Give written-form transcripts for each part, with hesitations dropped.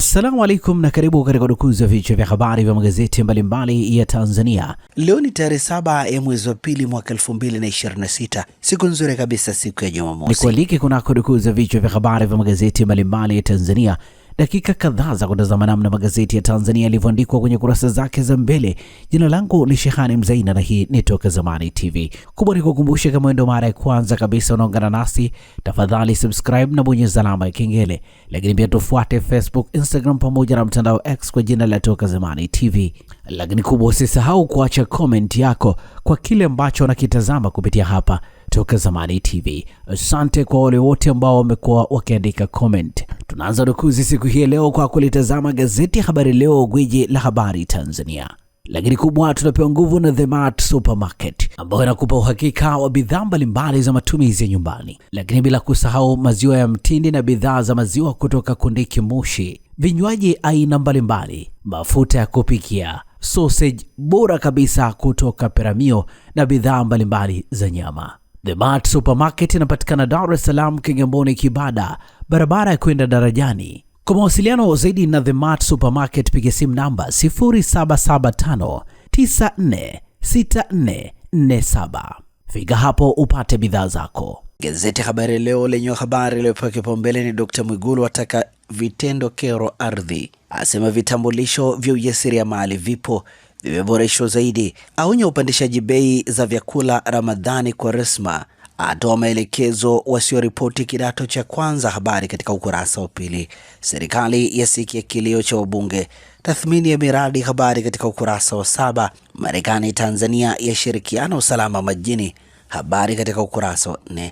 Assalamu alaikum na karibu katika udukuzi wa vichwa vya habari vya magazeti mbalimbali ya Tanzania. Leo ni tarehe 7 ya mwezi wa pili mwaka 2026. Siku nzuri kabisa, siku ya Jumamosi. Nikualike kunako udukuzi wa vichwa vya habari vya magazeti mbalimbali ya Tanzania. Dakika kadhaa za kutazama namna magazeti ya Tanzania yalivyoandikwa kwenye kurasa zake za mbele. Jina langu ni Shehani Mzaina na hii ni Toka Zamani TV. Kubwa ni kukumbusha, kama ndio mara ya kwanza kabisa unaungana nasi, tafadhali subscribe na bonyeza alama ya kengele. Lakini pia tufuate Facebook, Instagram pamoja na mtandao X kwa jina la Toka Zamani TV. Lakini kubwa, usisahau kuacha comment yako kwa kile ambacho unakitazama kupitia hapa Toka Zamani TV. Asante kwa wale wote ambao wamekuwa wakiandika comment. Tunaanza dukuzi siku hii leo kwa kulitazama gazeti Habari Leo, gwiji la habari Tanzania. Lakini kubwa, tunapewa nguvu na The Mart Supermarket ambayo inakupa uhakika wa bidhaa mbalimbali za matumizi ya nyumbani. Lakini bila kusahau maziwa ya mtindi na bidhaa za maziwa kutoka Kundiki Moshi, vinywaji aina mbalimbali, mafuta ya kupikia, sausage bora kabisa kutoka Peramio na bidhaa mbalimbali za nyama. The Mart Supermarket inapatikana Dar es Salaam, Kigamboni, Kibada, barabara ya kwenda darajani. Kwa mawasiliano zaidi na The Mart Supermarket piga simu namba 0775946447. Fika hapo upate bidhaa zako. Gazeti Habari Leo lenye habari iliyopewa kipaumbele ni Dr. Mwigulu ataka vitendo kero ardhi, asema vitambulisho vya ujasiriamali vipo vimeboreshwa zaidi, aonya upandishaji bei za vyakula Ramadhani kwa Resma, atoa maelekezo wasioripoti kidato cha kwanza. Habari katika ukurasa wa pili. Serikali yasikia kilio cha wabunge, tathmini ya miradi. Habari katika ukurasa wa 7. Marekani Tanzania yashirikiana usalama majini. Habari katika ukurasa wa 4.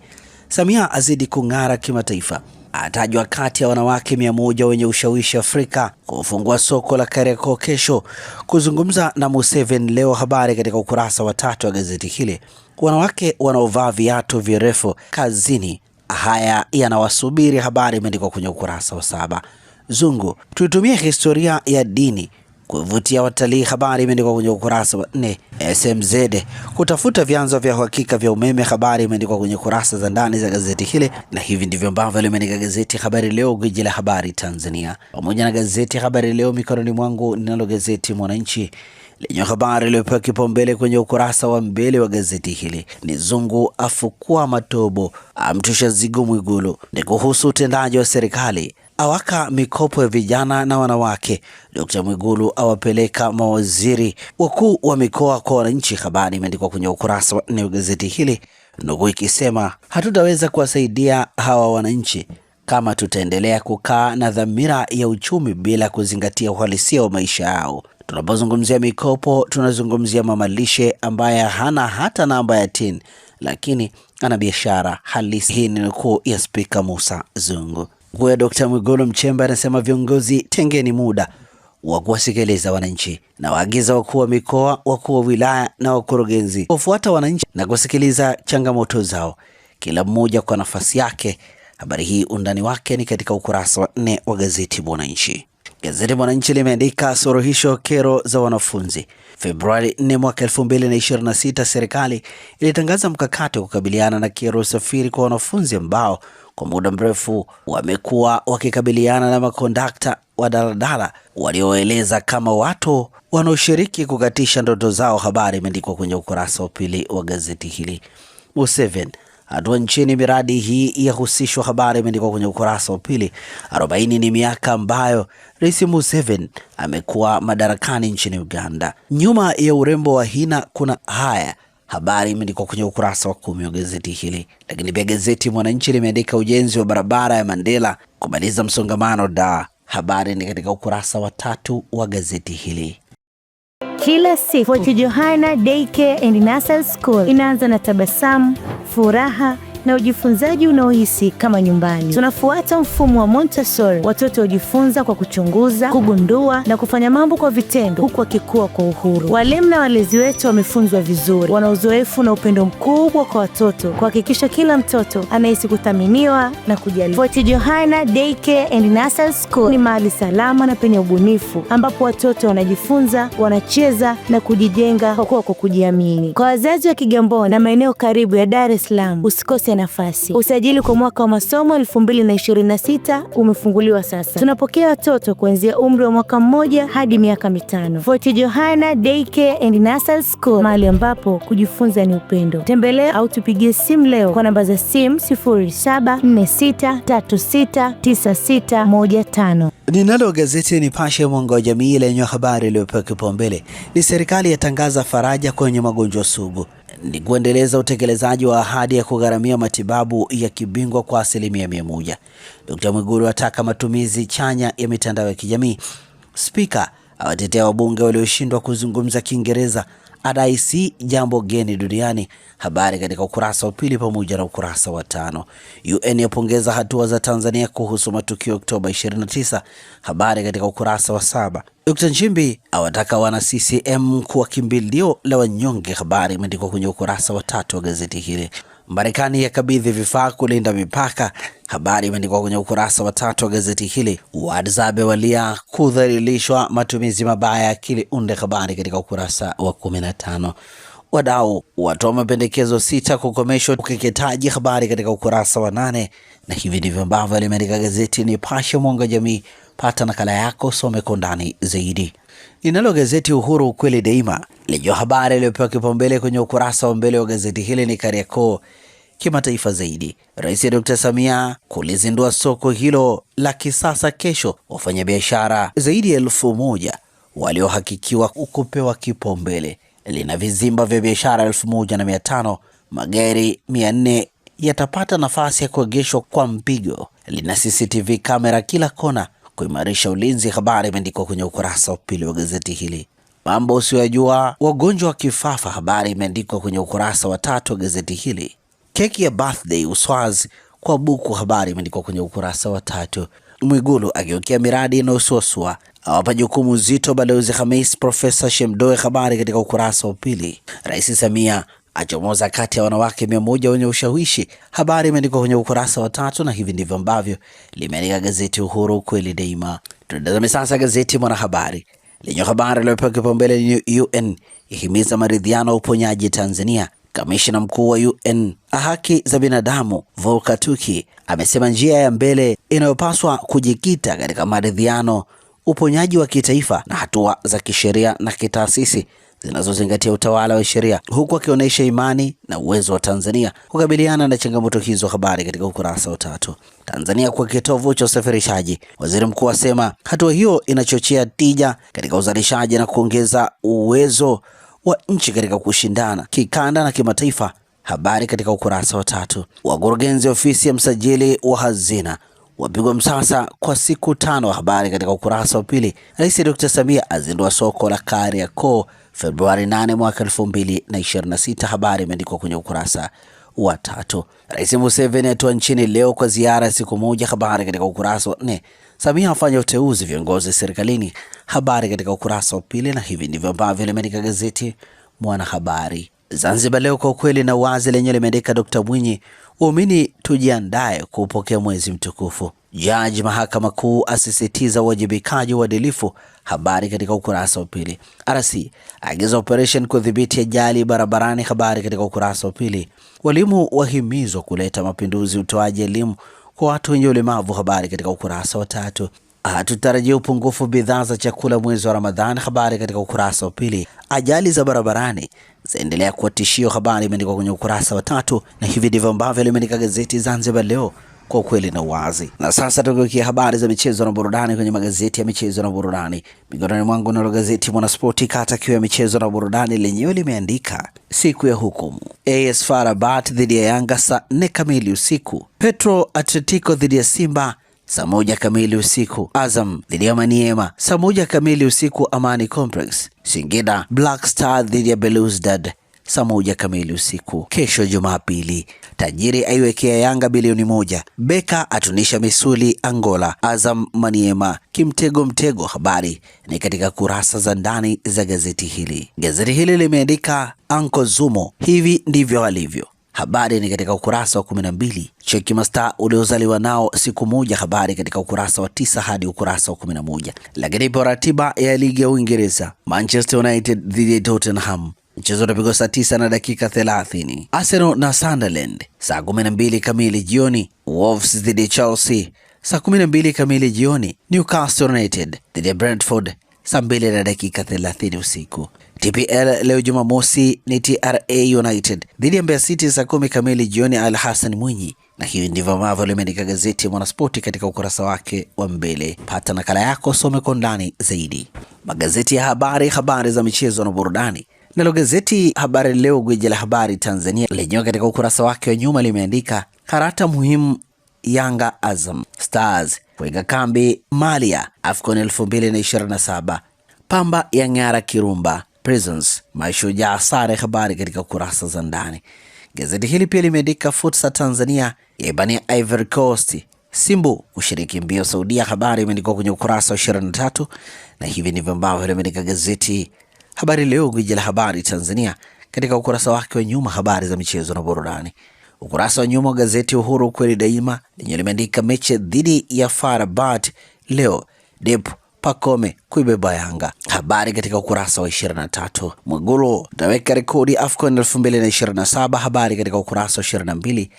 Samia azidi kung'ara kimataifa, atajwa kati ya wanawake 100 wenye ushawishi Afrika kufungua soko la Kariakoo kesho, kuzungumza na Museveni leo. Habari katika ukurasa wa 3 wa gazeti hili. Wanawake wanaovaa viatu virefu kazini, haya yanawasubiri. Habari imeandikwa kwenye ukurasa wa 7. Zungu, tuitumie historia ya dini kuvutia watalii. Habari imeandikwa kwenye ukurasa wa 4. SMZ kutafuta vyanzo vya uhakika vya umeme. Habari imeandikwa kwenye kurasa za ndani za gazeti hile, na hivi ndivyo ambavyo limeandika gazeti Habari Leo, gwiji la habari Tanzania. Pamoja na gazeti Habari Leo mikononi mwangu, ninalo gazeti Mwananchi lenye habari iliyopewa kipaumbele kwenye ukurasa wa mbele wa gazeti hili ni Zungu afukua matobo, amtusha zigo Mwigulu. Ni kuhusu utendaji wa serikali, awaka mikopo ya vijana na wanawake. Dr. Mwigulu awapeleka mawaziri wakuu wa mikoa kwa wananchi. Habari imeandikwa kwenye ukurasa wa 4 wa gazeti hili, ndugu ikisema hatutaweza kuwasaidia hawa wananchi kama tutaendelea kukaa na dhamira ya uchumi bila kuzingatia uhalisia wa maisha yao. Tunapozungumzia mikopo, tunazungumzia mama lishe ambaye hana hata namba ya TIN, lakini ana biashara halisi. Hii ni nukuu ya Spika Musa Zungu. Kwa Dr. Mwigulu Mchemba anasema viongozi, tengeni muda wa kuwasikiliza wananchi, na waagiza wakuu wa mikoa, wakuu wa wilaya na wakurugenzi kufuata wananchi na kusikiliza changamoto zao, kila mmoja kwa nafasi yake. Habari hii undani wake ni katika ukurasa wa 4 wa gazeti Mwananchi. Gazeti Mwananchi limeandika suluhisho kero za wanafunzi. Februari 4 mwaka 2026, serikali ilitangaza mkakati wa kukabiliana na kero usafiri kwa wanafunzi ambao kwa muda mrefu wamekuwa wakikabiliana na makondakta wa daladala walioeleza kama watu wanaoshiriki kukatisha ndoto zao. Habari imeandikwa kwenye ukurasa wa 2 wa gazeti hili. Museveni, hatua nchini, miradi hii yahusishwa. Habari imeandikwa kwenye ukurasa wa 2. 40 ni miaka ambayo Rais Museveni amekuwa madarakani nchini Uganda. Nyuma ya urembo wa hina kuna haya. Habari imeandikwa kwenye ukurasa wa 10 wa gazeti hili. Lakini pia gazeti Mwananchi limeandika ujenzi wa barabara ya Mandela kumaliza msongamano da. Habari ni katika ukurasa wa 3 wa gazeti hili. Kila siku Fort Johanna Daycare and Nursery School inaanza na tabasamu, furaha na ujifunzaji unaohisi kama nyumbani. Tunafuata mfumo wa Montessori. Watoto hujifunza kwa kuchunguza, kugundua na kufanya mambo kwa vitendo, huku wakikua kwa uhuru. Walimu na walezi wetu wamefunzwa vizuri, wana uzoefu na upendo mkubwa kwa watoto, kuhakikisha kila mtoto anahisi kuthaminiwa na kujali. Fort Johanna Daycare and Nursery School ni mahali salama na penye ubunifu, ambapo watoto wanajifunza, wanacheza na kujijenga kwa kujiamini. Kwa wazazi wa Kigamboni na maeneo karibu ya Dar es Salaam, usikose nafasi. Usajili kwa mwaka wa masomo 2026 umefunguliwa sasa. Tunapokea watoto kuanzia umri wa mwaka 1 hadi miaka 5. Fort Johanna Daycare and Nursery School, mahali ambapo kujifunza ni upendo. Tembelea au tupigie simu leo kwa namba za simu 0746369615. Ninalo gazeti Nipashe mwanga wa jamii lenye habari iliyopewa kipaumbele ni serikali yatangaza faraja kwenye magonjwa sugu, ni kuendeleza utekelezaji wa ahadi ya kugharamia matibabu ya kibingwa kwa 100%. Dr. Mwigulu ataka matumizi chanya ya mitandao ya kijamii. Spika awatetea wabunge walioshindwa kuzungumza Kiingereza, adai si jambo geni duniani. Habari katika ukurasa wa 2 pamoja na ukurasa wa 5. UN yapongeza hatua za Tanzania kuhusu matukio Oktoba 29. Habari katika ukurasa wa 7. Dr. Nchimbi awataka wana CCM kuwa kimbilio la wanyonge. Habari imeandikwa kwenye ukurasa wa 3 wa gazeti hili. Marekani yakabidhi vifaa kulinda mipaka. Habari imeandikwa kwenye ukurasa wa 3 wa gazeti hili. Wahadzabe walia kudhalilishwa matumizi mabaya ya akili unde. Habari katika ukurasa wa 15. Wadau watoa mapendekezo 6 kukomeshwa ukeketaji. Habari katika ukurasa wa 8. Na hivi ndivyo ambavyo limeandika gazeti Nipashe mwanga wa jamii. Pata nakala yako, some kwa ndani zaidi. Ninalo gazeti Uhuru ukweli daima lenye habari iliyopewa kipaumbele kwenye ukurasa wa mbele wa gazeti hili ni Kariakoo kimataifa zaidi. Rais Dr. Samia kulizindua soko hilo la kisasa kesho. Wafanyabiashara zaidi ya 1000 waliohakikiwa kupewa kipaumbele. Lina vizimba vya biashara 1500, magari 400 yatapata nafasi ya kuegeshwa kwa mpigo. Lina CCTV kamera kila kona kuimarisha ulinzi. Habari imeandikwa kwenye ukurasa wa 2 wa gazeti hili. Mambo usiyojua wagonjwa wa kifafa. Habari imeandikwa kwenye ukurasa wa 3 wa gazeti hili. Keki ya birthday Uswazi kwa buku. Habari imeandikwa kwenye ukurasa wa 3. Mwigulu ageukia miradi inayosuasua, awapa jukumu zito Balozi Khamis Profesa Shemdoe. Habari katika ukurasa wa 2. Rais Samia achomoza kati ya wanawake 100 wenye ushawishi. Habari imeandikwa kwenye ukurasa wa 3, na hivi ndivyo ambavyo limeandika gazeti Uhuru kweli daima. Tunatazama sasa gazeti Mwanahabari lenye habari iliyopewa kipaumbele ni UN ihimiza maridhiano uponyaji Tanzania. Kamishna mkuu wa UN haki za binadamu Volker Turk amesema njia ya mbele inayopaswa kujikita katika maridhiano, uponyaji wa kitaifa na hatua za kisheria na kitaasisi zinazozingatia utawala wa sheria, huku akionyesha imani na uwezo wa Tanzania kukabiliana na changamoto hizo. Habari katika ukurasa wa 3. Tanzania kwa kitovu cha usafirishaji. Waziri mkuu asema hatua hiyo inachochea tija katika uzalishaji na kuongeza uwezo wa nchi katika kushindana kikanda na kimataifa. Habari katika ukurasa wa 3. Wakurugenzi ofisi ya msajili wa hazina wapigwa msasa kwa siku 5. Habari katika ukurasa wa 2. Rais Dr. Samia azindua soko la Kariakoo Februari 8 mwaka 2026. Habari imeandikwa kwenye ukurasa wa 3. Rais Museveni atua nchini leo kwa ziara ya siku moja. Habari katika ukurasa wa 4. Samia afanya uteuzi viongozi serikalini. Habari katika ukurasa wa 2, na hivi ndivyo ambavyo limeandika gazeti Mwanahabari. Zanzibar Leo kwa ukweli na uwazi lenye limeandika Dr. Mwinyi, waumini tujiandae kupokea mwezi mtukufu. Jaji mahakama kuu asisitiza uwajibikaji uadilifu. Habari katika ukurasa wa 2. RC agiza operation kudhibiti ajali barabarani. Habari katika ukurasa wa 2. Walimu wahimizwa kuleta mapinduzi utoaji elimu kwa watu wenye ulemavu. Habari katika ukurasa wa 3. Hatutarajia upungufu bidhaa za chakula mwezi wa Ramadhani. Habari katika ukurasa wa 2. Ajali za barabarani zaendelea kuwa tishio. Habari imeandikwa kwenye ukurasa wa 3, na hivi ndivyo ambavyo limeandika gazeti Zanzibar Leo kwa ukweli na uwazi. Na sasa tukikia habari za michezo na burudani kwenye magazeti ya michezo na burudani. Mikononi mwangu nalo gazeti Mwanaspoti kata kiu ya michezo na burudani lenyewe limeandika siku ya hukumu. AS FAR Rabat dhidi ya Yanga saa 4 kamili usiku. Petro Atletico dhidi ya Simba saa 1 kamili usiku. Azam dhidi ya Maniema saa 1 kamili usiku Amani Complex. Singida Black Star dhidi ya Belouizdad saa 1 kamili usiku. Kesho Jumapili, tajiri aiwekea Yanga bilioni 1. Beka atunisha misuli Angola. Azam Maniema kimtego mtego. Habari ni katika kurasa za ndani za gazeti hili. Gazeti hili limeandika Anko Zumo hivi ndivyo alivyo. Habari ni katika ukurasa wa 12. Cheki mastaa uliozaliwa nao siku moja. Habari katika ukurasa wa 9 hadi ukurasa wa 11. Lakini ipo ratiba ya ligi ya Uingereza. Manchester United dhidi ya Tottenham Mchezo utapigwa saa 9 na dakika 30. Arsenal na Sunderland saa 12 kamili jioni. Wolves dhidi ya Chelsea saa 12 kamili jioni. Newcastle United dhidi ya Brentford saa 2 na dakika 30 usiku. TPL leo Jumamosi ni TRA United dhidi ya Mbeya City saa 10 kamili jioni Al Hassan Mwinyi. Na hivi ndivyo ambavyo limeandika gazeti ya Mwanaspoti katika ukurasa wake wa mbele. Pata nakala yako, some kwa ndani zaidi. Magazeti ya habari za michezo na burudani. Nalo gazeti Habari Leo, gwiji la habari Tanzania, lenyewe katika ukurasa wake wa nyuma limeandika karata muhimu Yanga Azam Stars kuweka kambi Malia AFCON 2027. Pamba ya ng'ara Kirumba Prisons Mashujaa sare. Habari katika kurasa za ndani. Gazeti hili pia limeandika fursa Tanzania yaibania Ivory Coast, Simbu kushiriki mbio Saudia. Habari imeandikwa kwenye ukurasa wa 23, na hivi ndivyo ambavyo limeandika gazeti Habari Leo, gwiji la habari Tanzania, katika ukurasa wake wa nyuma. Habari za michezo na burudani. Ukurasa wa nyuma wa gazeti Uhuru kweli daima lenye limeandika mechi dhidi ya FAR Rabat leo, Dep Pacome kuibeba Yanga. Habari katika ukurasa wa 23. Mwigulu taweka rekodi AFCON 2027. Habari katika ukurasa wa 22.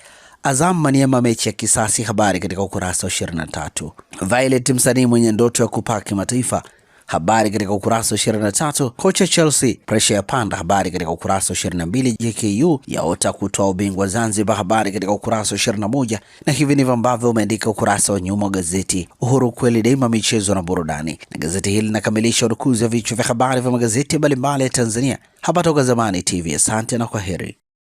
Azam Maniema mechi ya kisasi. Habari katika ukurasa wa 23. Violet msanii mwenye ndoto ya kupaa kimataifa. Habari katika ukurasa wa 23. Kocha Chelsea pressure ya panda. Habari katika ukurasa wa 22. JKU yaota kutoa ubingwa Zanzibar. Habari katika ukurasa wa 21. Na hivi ndivyo ambavyo umeandika ukurasa wa nyuma wa gazeti Uhuru kweli daima, michezo na burudani. Na gazeti hili linakamilisha urukuzi wa vichwa vya habari vya magazeti mbalimbali ya Tanzania hapa Toka Zamani TV. Asante na kwaheri.